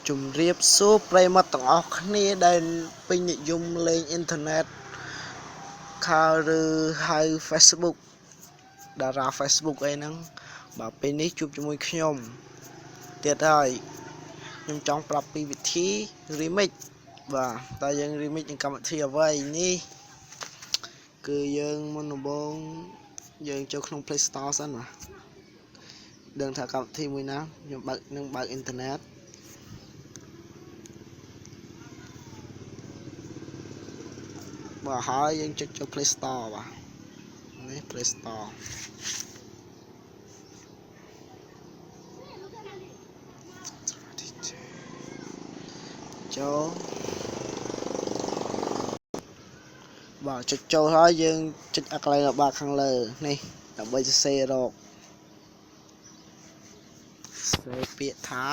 ជំរាបសួរប្រិយមិត្តទាំងអស់គ្នាដែលពេញនិយមលេងអ៊ីនធឺណិតឬហៅ Facebook តារា Facebook អីហ្នឹងបាទពេលនេះជួបជាមួយខ្ញុំទៀតហើយខ្ញុំចង់ប្រាប់ពីវិធី remix បាទតើយើង remix នឹងកម្មវិធីអ្វីនេះគឺយើងមុនដំបូងយើងចូលក្នុង Play Store សិនបាទដឹងថាកម្មវិធីមួយណាខ្ញុំបើកអ៊ីនធឺណិតបាទហើយយើងចុចចូល Play Store បាទនេះ Play Store ចូលបាទចុចចូលហើយយើងចុចអាកន្លែងរបស់បាខាងលើនេះដើម្បីសរសេររកពាក្យថា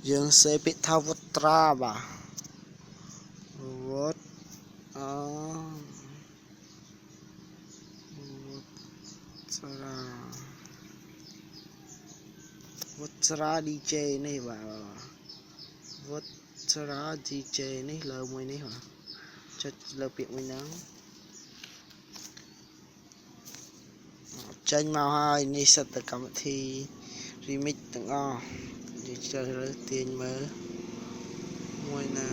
យើងសេពាក្យថាវត្រាបាទវត្រា DJ នេះបាទវត្រា DJ នេះលើមួយនេះបាទចុចលើពាក្យមួយហ្នឹងចេញមកហើយនេះសិតតែកម្មវិធី remix ទាំងអស់យើងជ្រើសរើសទាញមើលមួយណា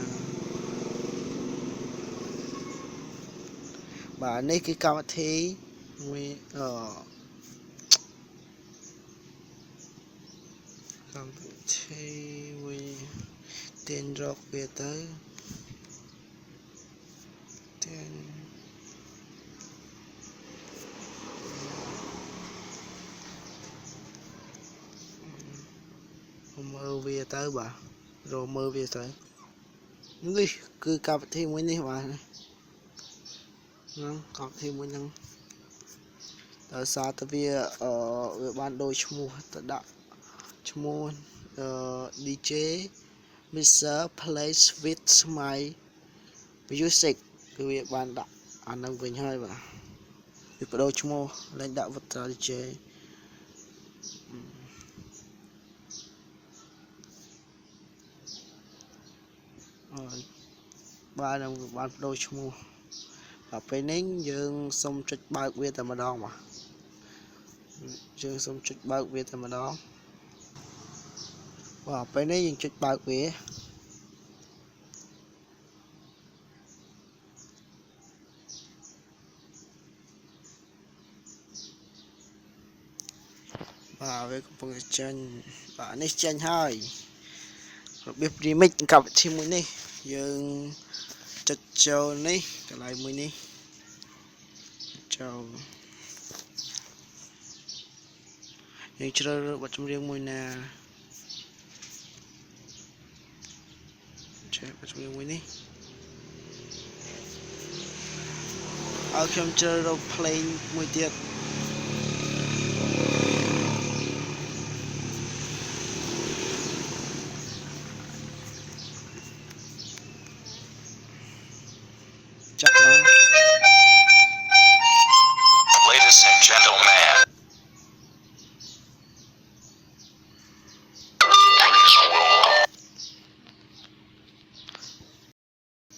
បាទនេះគឺកម្មវិធីមួយកម្មវិធីមួយទាញរកវាទៅទាញមើលវាទៅបាទរកមើលវាទៅនេះគឺកម្មវិធីមួយនេះបាទហ្នឹងកម្មវិធីមួយហ្នឹងដោយសារតែវាបានដូរឈ្មោះទៅដាក់ឈ្មោះDJ Mr. Plays with My Music គឺវាបានដាក់អាហ្នឹងវិញហើយបាទវាបដូរឈ្មោះឡើងដាក់វត្រា DJ បាទនឹងបានបដូរឈ្មោះដល់ពេលនេះយើងសុំចុចបើកវាតែម្ដងបាទយើងសុំចុចបើកវាតែម្ដងបាទពេលនេះយើងចុចបើកវាបាទវាកំពុងចេញបាទនេះចេញហើយរបៀប remix កម្មវិធីមួយនេះយើងចុចចូលនេះកន្លែងមួយនេះចូលយើងជ្រើសរើសបទចម្រៀងមួយណាចេះបទចម្រៀងមួយនេះហើយខ្ញុំជ្រើសរើស play មួយទៀតចាក់មក Ladies and gentlemen, please welcome.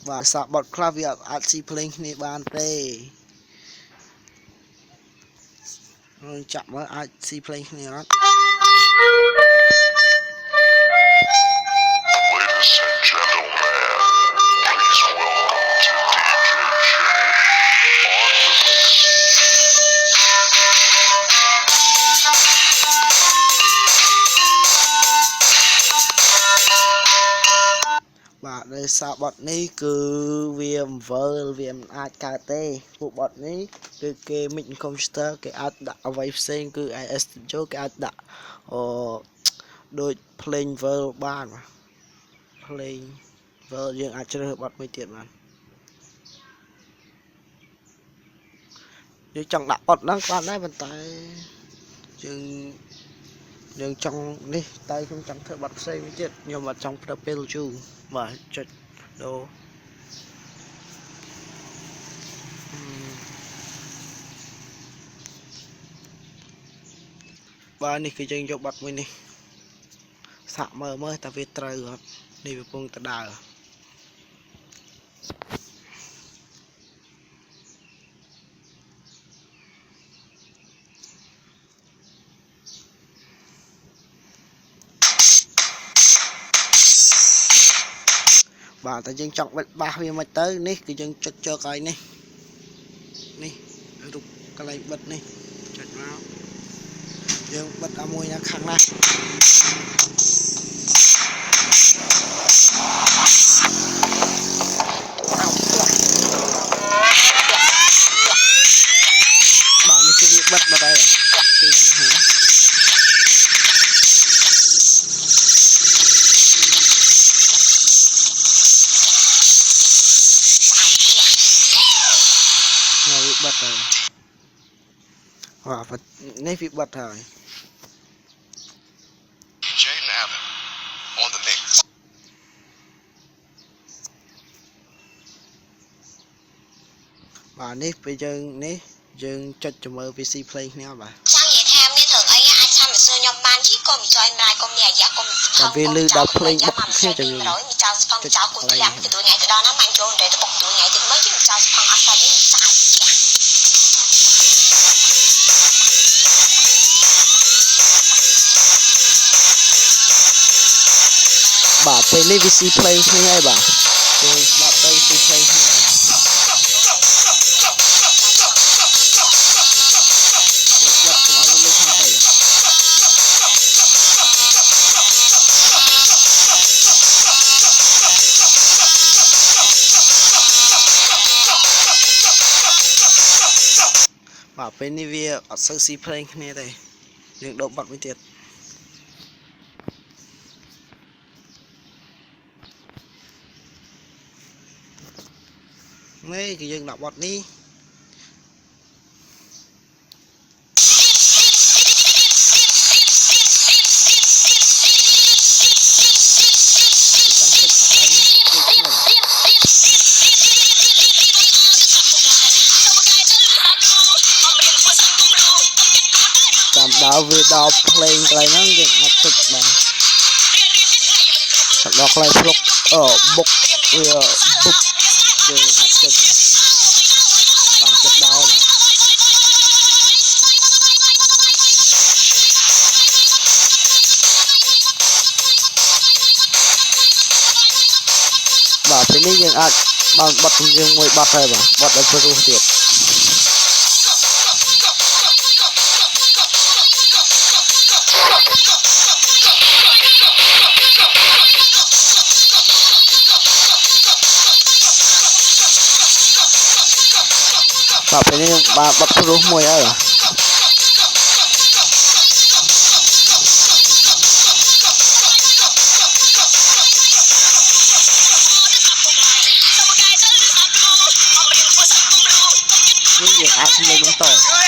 បាទសាបត់ខ្លះវាអាចស៊ីភ្លេងគ្នាបានទេយើងចាក់មើលអាចស៊ីភ្លេងគ្នាអត់ Ladies and gentlemen, please welcome to DJ Jimmy on the mix. បាទដោយសារបទនេះគឺវាអំវិលវាមិនអាចកើតទេពួកបទនេះគឺគេ mix computer គេអាចដាក់អ្វីផ្សេងគឺ IS Studio គេអាចដាក់ដូច play verl បានបាទ play verl យើងអាចជ្រើសរើសបទមួយទៀតបានយើងចង់ដាក់បទហ្នឹងបានដែរប៉ុន្តែយើងចង់នេះតែខ្ញុំចង់ធ្វើបទផ្សេងមួយទៀតខ្ញុំអត់ចង់ប្រើពេលយូរបាទចុចដូរ បាទនេះគឺយើងយកបាត់មួយនេះសាក់មើលតែវាត្រូវអត់នេះវាពងតដើបាទតែយើងចង់បិទបាសវាមិនទៅនេះគឺយើងចុចចូលកន្លែងនេះរូបកន្លែងបិទនេះចុចមកយើងបិទឲ្យមួយណាខាងណាបាទនេះគឺវាបិទបាត់ហើយគឺហ៎បិទហើយបាទនេះវាបិទហើយ Jaden Allen on the mix. បាទនេះពេលយើងចុចជំរឿ PC Play គ្នាបាទ ចង់និយាយថាមានរឿងអីអាចឆាំសួរខ្ញុំបានជីកុំចอยម្លាយកុំមានអាយ៉ាកុំថង វាលឺដល់ Play បុកគ្នាទៅ 100មានចោលស្ផងចោលគូធ្លាក់ទៅថ្ងៃទៅដល់ណាមិនចូលទៅបុកទៅថ្ងៃទៅមកជីចោលស្ផងអត់ស្អីនេះសាច់បាទពេលនេះ PC Play គ្នាហើយបាទយើងស្ដាប់ទៅ PC Play គ្នាបាទពេលនេះវាអត់សូវ C Play គ្នាទេយើងដូរបាត់មួយទៀតនេះគឺយើងដាក់បាត់នេះតាមដល់វាដល់ play កន្លែងហ្នឹងយើងអាចចុចបានដល់កន្លែងភ្លុកបុកវាបុកយើងអាចចុចបានចុចដល់បាទពេលនេះយើងអាចបានបတ်យើងមួយបတ်ហើយបាទបတ်ដល់ព្រោះទៀតបាទពេលនេះបានបတ်ព្រោះមួយហើយបាទនេះយើងអាចលេងបន្ត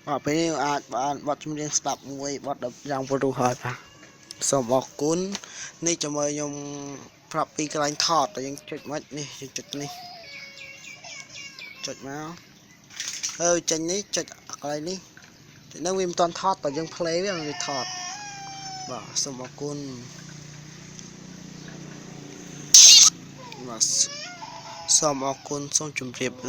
បាទពេលនេះអាចបានបတ်ជំនាញស្ដាប់មួយបတ်យ៉ាងព្រោះហើយបាទសូមអរគុណនេះជាមួយខ្ញុំប្រាប់ពីកន្លែងថតតែយើងចុចមិននេះយើងចុចនេះចុចមកហើយចេញនេះចុចកន្លែងនេះចុចនៅវាមិនទាន់ថតតែយើង play វាថតបាទសូមអរគុណបាទសូមអរគុណសូមជម្រាប